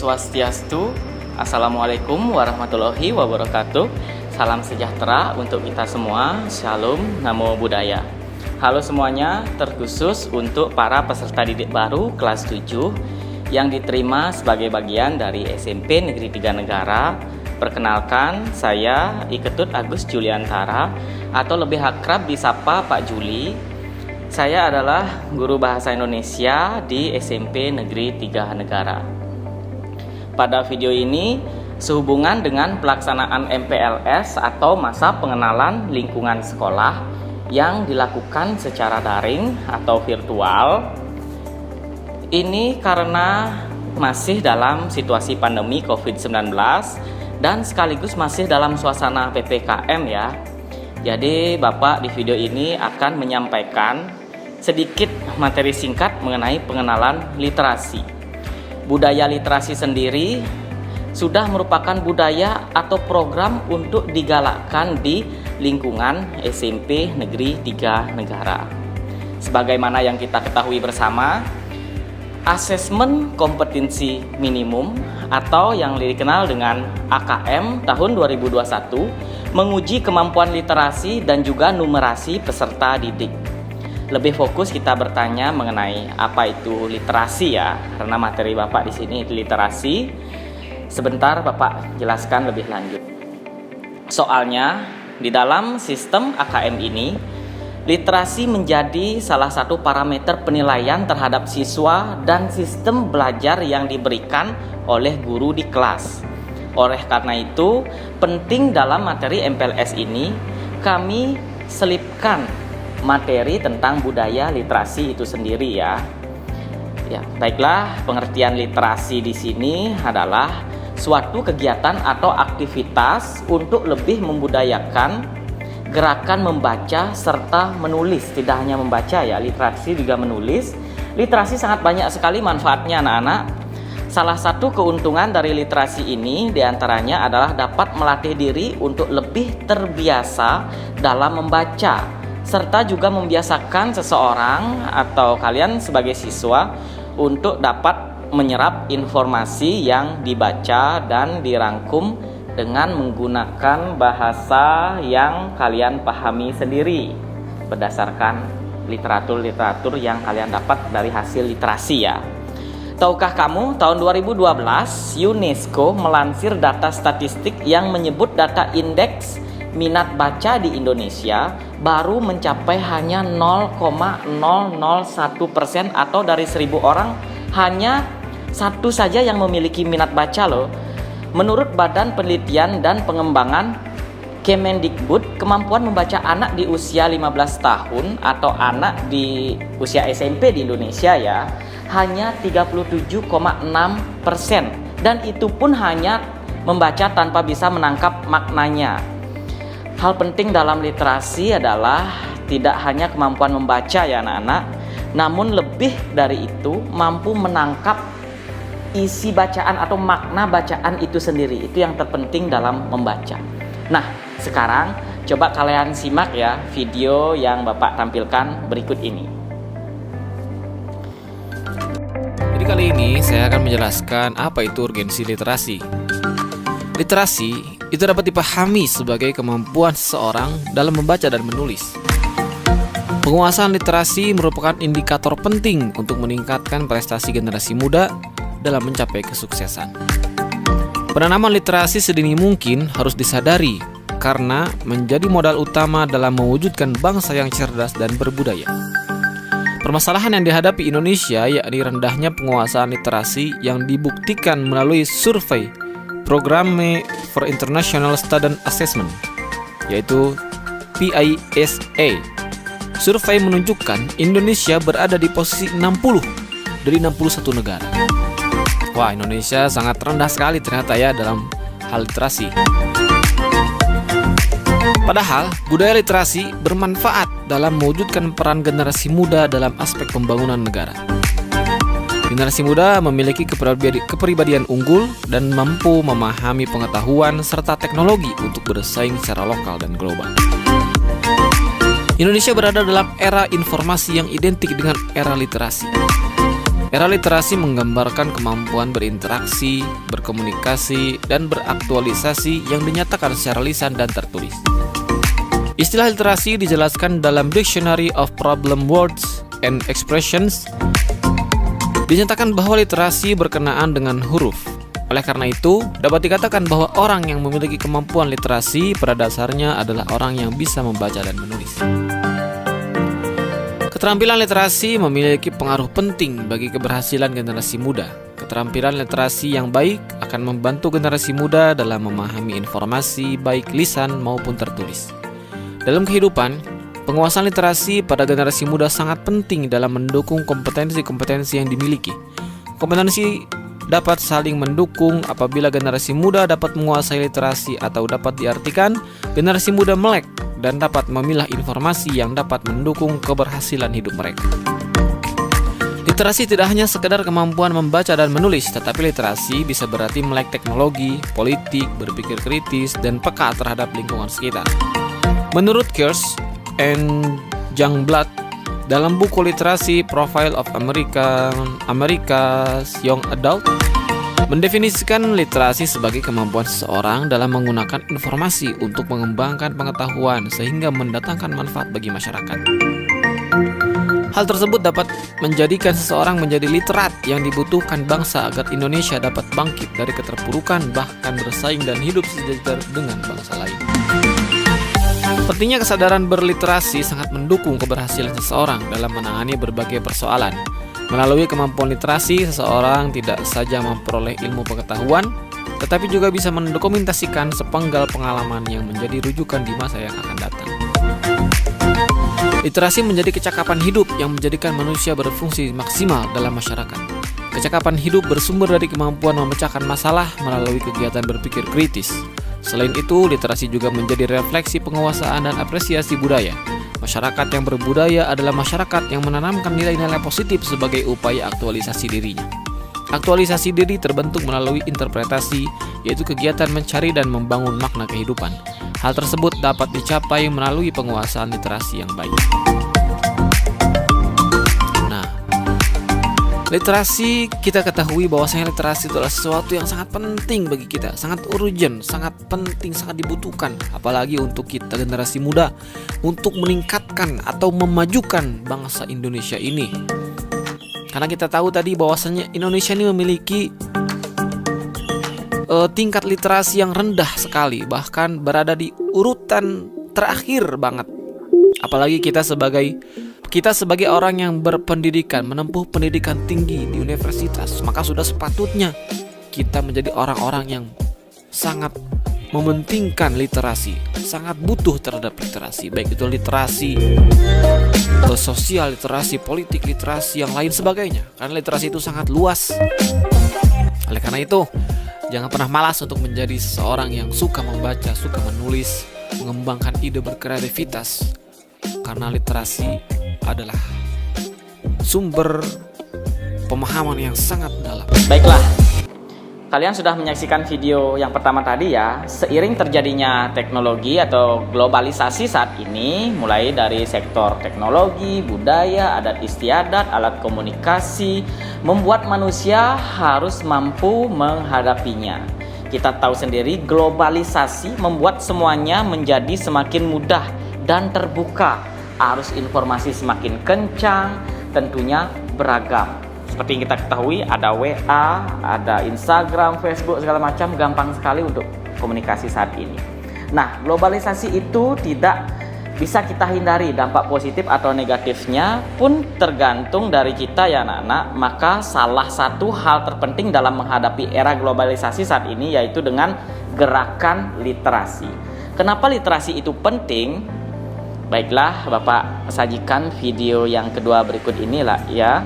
Swastiastu. Assalamualaikum warahmatullahi wabarakatuh. Salam sejahtera untuk kita semua. Shalom, namo buddhaya. Halo semuanya, terkhusus untuk para peserta didik baru kelas 7 yang diterima sebagai bagian dari SMP Negeri 3 Negara. Perkenalkan, saya Iketut Agus Juliantara atau lebih akrab disapa Pak Juli. Saya adalah guru bahasa Indonesia di SMP Negeri 3 Negara. Pada video ini sehubungan dengan pelaksanaan MPLS atau masa pengenalan lingkungan sekolah yang dilakukan secara daring atau virtual. Ini karena masih dalam situasi pandemi COVID-19 dan sekaligus masih dalam suasana PPKM ya. Jadi Bapak di video ini akan menyampaikan sedikit materi singkat mengenai pengenalan literasi. Budaya literasi sendiri sudah merupakan budaya atau program untuk digalakkan di lingkungan SMP Negeri 3 Negara. Sebagaimana yang kita ketahui bersama, asesmen kompetensi minimum atau yang dikenal dengan AKM tahun 2021 menguji kemampuan literasi dan juga numerasi peserta didik. Lebih fokus kita bertanya mengenai apa itu literasi ya, karena materi Bapak di sini itu literasi. Sebentar Bapak jelaskan lebih lanjut. Soalnya di dalam sistem AKM ini, literasi menjadi salah satu parameter penilaian terhadap siswa dan sistem belajar yang diberikan oleh guru di kelas. Oleh karena itu, penting dalam materi MPLS ini kami selipkan materi tentang budaya literasi itu sendiri ya. Ya, baiklah, pengertian literasi di sini adalah suatu kegiatan atau aktivitas untuk lebih membudayakan gerakan membaca serta menulis. Tidak hanya membaca ya, literasi juga menulis. Literasi sangat banyak sekali manfaatnya anak-anak. Salah satu keuntungan dari literasi ini diantaranya adalah dapat melatih diri untuk lebih terbiasa dalam membaca, serta juga membiasakan seseorang atau kalian sebagai siswa untuk dapat menyerap informasi yang dibaca dan dirangkum dengan menggunakan bahasa yang kalian pahami sendiri berdasarkan literatur-literatur yang kalian dapat dari hasil literasi ya. Tahukah kamu, tahun 2012 UNESCO melansir data statistik yang menyebut data indeks minat baca di Indonesia baru mencapai hanya 0,001% atau dari 1000 orang hanya satu saja yang memiliki minat baca loh. Menurut Badan Penelitian dan Pengembangan Kemendikbud, kemampuan membaca anak di usia 15 tahun atau anak di usia SMP di Indonesia ya hanya 37,6%, dan itu pun hanya membaca tanpa bisa menangkap maknanya. Hal penting dalam literasi adalah tidak hanya kemampuan membaca ya anak-anak, namun lebih dari itu mampu menangkap isi bacaan atau makna bacaan itu sendiri. Itu yang terpenting dalam membaca. Nah, sekarang coba kalian simak ya video yang Bapak tampilkan berikut ini. Jadi kali ini saya akan menjelaskan apa itu urgensi literasi. Literasi itu dapat dipahami sebagai kemampuan seseorang dalam membaca dan menulis. Penguasaan literasi merupakan indikator penting untuk meningkatkan prestasi generasi muda dalam mencapai kesuksesan. Penanaman literasi sedini mungkin harus disadari karena menjadi modal utama dalam mewujudkan bangsa yang cerdas dan berbudaya. Permasalahan yang dihadapi Indonesia yakni rendahnya penguasaan literasi yang dibuktikan melalui survei Programme for International Student Assessment, yaitu PISA. Survei menunjukkan Indonesia berada di posisi 60 dari 61 negara. Wah, Indonesia sangat rendah sekali ternyata ya dalam hal literasi. Padahal, budaya literasi bermanfaat dalam mewujudkan peran generasi muda dalam aspek pembangunan negara. Generasi muda memiliki kepribadian unggul dan mampu memahami pengetahuan serta teknologi untuk bersaing secara lokal dan global. Indonesia berada dalam era informasi yang identik dengan era literasi. Era literasi menggambarkan kemampuan berinteraksi, berkomunikasi, dan beraktualisasi yang dinyatakan secara lisan dan tertulis. Istilah literasi dijelaskan dalam Dictionary of Problem Words and Expressions. Dinyatakan bahwa literasi berkenaan dengan huruf. Oleh karena itu, dapat dikatakan bahwa orang yang memiliki kemampuan literasi pada dasarnya adalah orang yang bisa membaca dan menulis. Keterampilan literasi memiliki pengaruh penting bagi keberhasilan generasi muda. Keterampilan literasi yang baik akan membantu generasi muda dalam memahami informasi baik lisan maupun tertulis. Dalam kehidupan, penguasaan literasi pada generasi muda sangat penting dalam mendukung kompetensi-kompetensi yang dimiliki. Kompetensi dapat saling mendukung apabila generasi muda dapat menguasai literasi, atau dapat diartikan generasi muda melek dan dapat memilah informasi yang dapat mendukung keberhasilan hidup mereka. Literasi tidak hanya sekedar kemampuan membaca dan menulis, tetapi literasi bisa berarti melek teknologi, politik, berpikir kritis, dan peka terhadap lingkungan sekitar. Menurut Kirsch and Youngblood, dalam buku literasi Profile of America's Young Adult, mendefinisikan literasi sebagai kemampuan seseorang dalam menggunakan informasi untuk mengembangkan pengetahuan sehingga mendatangkan manfaat bagi masyarakat. Hal tersebut dapat menjadikan seseorang menjadi literat yang dibutuhkan bangsa agar Indonesia dapat bangkit dari keterpurukan, bahkan bersaing dan hidup sejajar dengan bangsa lain. Pentingnya kesadaran berliterasi sangat mendukung keberhasilan seseorang dalam menangani berbagai persoalan. Melalui kemampuan literasi, seseorang tidak saja memperoleh ilmu pengetahuan, tetapi juga bisa mendokumentasikan sepenggal pengalaman yang menjadi rujukan di masa yang akan datang. Literasi menjadi kecakapan hidup yang menjadikan manusia berfungsi maksimal dalam masyarakat. Kecakapan hidup bersumber dari kemampuan memecahkan masalah melalui kegiatan berpikir kritis. Selain itu, literasi juga menjadi refleksi penguasaan dan apresiasi budaya. Masyarakat yang berbudaya adalah masyarakat yang menanamkan nilai-nilai positif sebagai upaya aktualisasi dirinya. Aktualisasi diri terbentuk melalui interpretasi, yaitu kegiatan mencari dan membangun makna kehidupan. Hal tersebut dapat dicapai melalui penguasaan literasi yang baik. Literasi, kita ketahui bahwasanya literasi itu adalah sesuatu yang sangat penting bagi kita, sangat urgent, sangat penting, sangat dibutuhkan, apalagi untuk kita generasi muda, untuk meningkatkan atau memajukan bangsa Indonesia ini. Karena kita tahu tadi bahwasanya Indonesia ini memiliki tingkat literasi yang rendah sekali, bahkan berada di urutan terakhir banget. Apalagi kita sebagai orang yang berpendidikan, menempuh pendidikan tinggi di universitas, maka sudah sepatutnya kita menjadi orang-orang yang sangat mementingkan literasi, sangat butuh terhadap literasi, baik itu literasi sosial, literasi politik, literasi yang lain sebagainya. Karena literasi itu sangat luas. Oleh karena itu, jangan pernah malas untuk menjadi seseorang yang suka membaca, suka menulis, mengembangkan ide berkreativitas. Karena literasi adalah sumber pemahaman yang sangat dalam. Baiklah, kalian sudah menyaksikan video yang pertama tadi ya. Seiring terjadinya teknologi atau globalisasi saat ini, mulai dari sektor teknologi, budaya, adat istiadat, alat komunikasi, membuat manusia harus mampu menghadapinya. Kita tahu sendiri, globalisasi membuat semuanya menjadi semakin mudah dan terbuka. Arus informasi semakin kencang, tentunya beragam. Seperti yang kita ketahui, ada WA, ada Instagram, Facebook, segala macam, gampang sekali untuk komunikasi saat ini. Nah, globalisasi itu tidak bisa kita hindari. Dampak positif atau negatifnya pun tergantung dari kita ya anak-anak. Maka salah satu hal terpenting dalam menghadapi era globalisasi saat ini yaitu dengan gerakan literasi. Kenapa literasi itu penting? Baiklah, Bapak sajikan video yang kedua berikut inilah ya.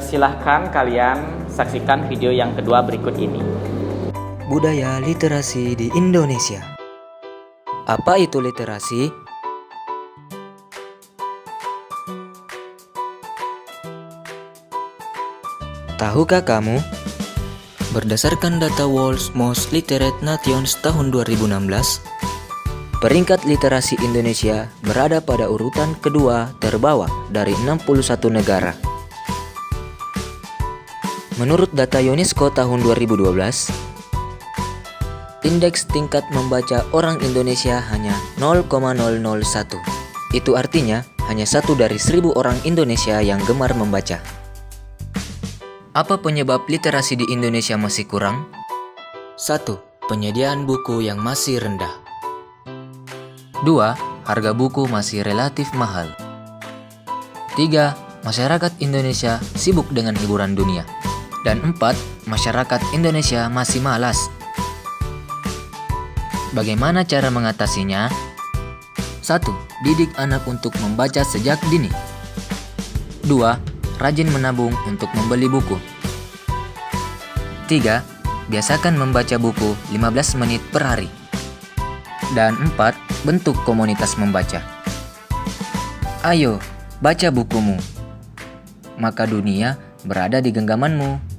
Silahkan kalian saksikan video yang kedua berikut ini. Budaya literasi di Indonesia. Apa itu literasi? Tahukah kamu? Berdasarkan data World's Most Literate Nations tahun 2016, peringkat literasi Indonesia berada pada urutan kedua terbawah dari 61 negara. Menurut data UNESCO tahun 2012, indeks tingkat membaca orang Indonesia hanya 0,001. Itu artinya hanya 1 dari 1000 orang Indonesia yang gemar membaca. Apa penyebab literasi di Indonesia masih kurang? 1. Penyediaan buku yang masih rendah. 2. Harga buku masih relatif mahal. 3. Masyarakat Indonesia sibuk dengan hiburan dunia. Dan 4. Masyarakat Indonesia masih malas. Bagaimana cara mengatasinya? 1. Didik anak untuk membaca sejak dini. 2. Rajin menabung untuk membeli buku. 3. Biasakan membaca buku 15 menit per hari. Dan 4. Bentuk komunitas membaca. Ayo, baca bukumu, maka dunia berada di genggamanmu.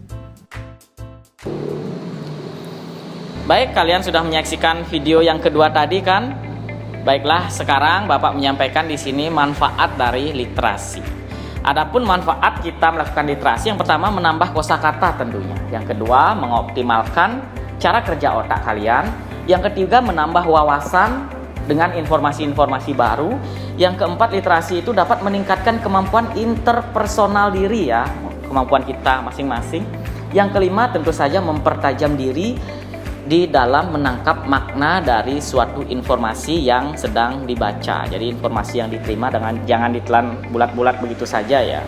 Baik, kalian sudah menyaksikan video yang kedua tadi kan? Baiklah, sekarang Bapak menyampaikan di sini manfaat dari literasi. Adapun manfaat kita melakukan literasi, yang pertama menambah kosakata tentunya. Yang kedua, mengoptimalkan cara kerja otak kalian. Yang ketiga, menambah wawasan dengan informasi-informasi baru. Yang keempat, literasi itu dapat meningkatkan kemampuan interpersonal diri ya, kemampuan kita masing-masing. Yang kelima, tentu saja mempertajam diri di dalam menangkap makna dari suatu informasi yang sedang dibaca. Jadi informasi yang diterima jangan ditelan bulat-bulat begitu saja ya.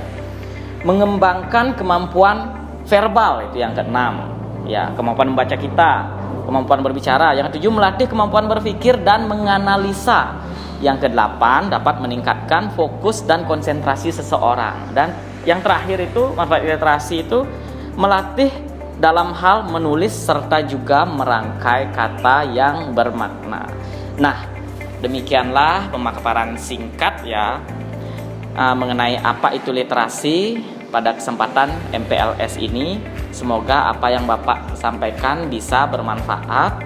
Mengembangkan kemampuan verbal, itu yang keenam ya, kemampuan membaca kita, kemampuan berbicara. Yang ketujuh, melatih kemampuan berpikir dan menganalisa. Yang kedelapan, dapat meningkatkan fokus dan konsentrasi seseorang. Dan yang terakhir itu, manfaat literasi itu melatih dalam hal menulis serta juga merangkai kata yang bermakna. Nah, demikianlah pemaparan singkat ya mengenai apa itu literasi pada kesempatan MPLS ini. Semoga apa yang Bapak sampaikan bisa bermanfaat.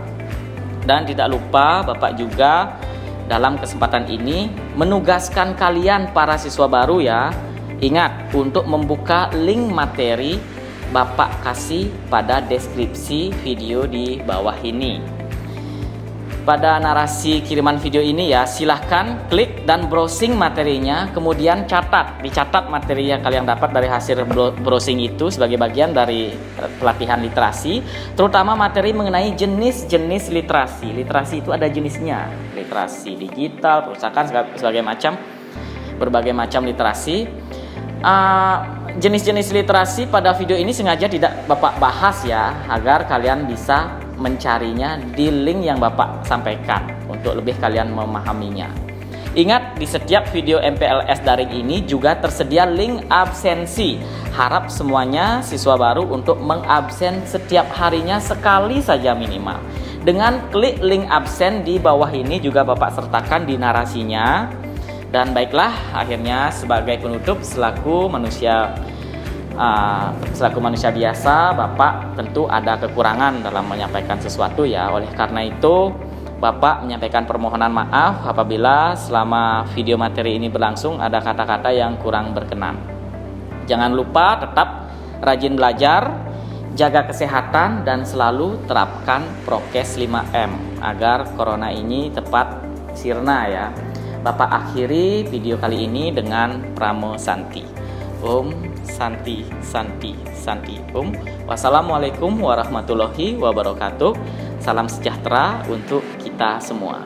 Dan tidak lupa Bapak juga dalam kesempatan ini menugaskan kalian para siswa baru ya. Ingat untuk membuka link materi Bapak kasih pada deskripsi video di bawah ini. Pada narasi kiriman video ini ya, silahkan klik dan browsing materinya, kemudian dicatat materi yang kalian dapat dari hasil browsing itu sebagai bagian dari pelatihan literasi, terutama materi mengenai jenis-jenis literasi. Literasi itu ada jenisnya, literasi digital, perpustakaan, berbagai macam literasi. Jenis-jenis literasi pada video ini sengaja tidak Bapak bahas ya, agar kalian bisa mencarinya di link yang Bapak sampaikan untuk lebih kalian memahaminya. Ingat, di setiap video MPLS daring ini juga tersedia link absensi. Harap semuanya siswa baru untuk mengabsen setiap harinya sekali saja minimal. Dengan klik link absen di bawah ini juga Bapak sertakan di narasinya. Dan baiklah, akhirnya sebagai penutup selaku manusia biasa, Bapak tentu ada kekurangan dalam menyampaikan sesuatu ya. Oleh karena itu, Bapak menyampaikan permohonan maaf apabila selama video materi ini berlangsung ada kata-kata yang kurang berkenan. Jangan lupa tetap rajin belajar, jaga kesehatan, dan selalu terapkan prokes 5M agar corona ini tepat sirna ya. Bapak akhiri video kali ini dengan Pramo Santi. Om Santi Santi Santi Om. Wassalamualaikum warahmatullahi wabarakatuh. Salam sejahtera untuk kita semua.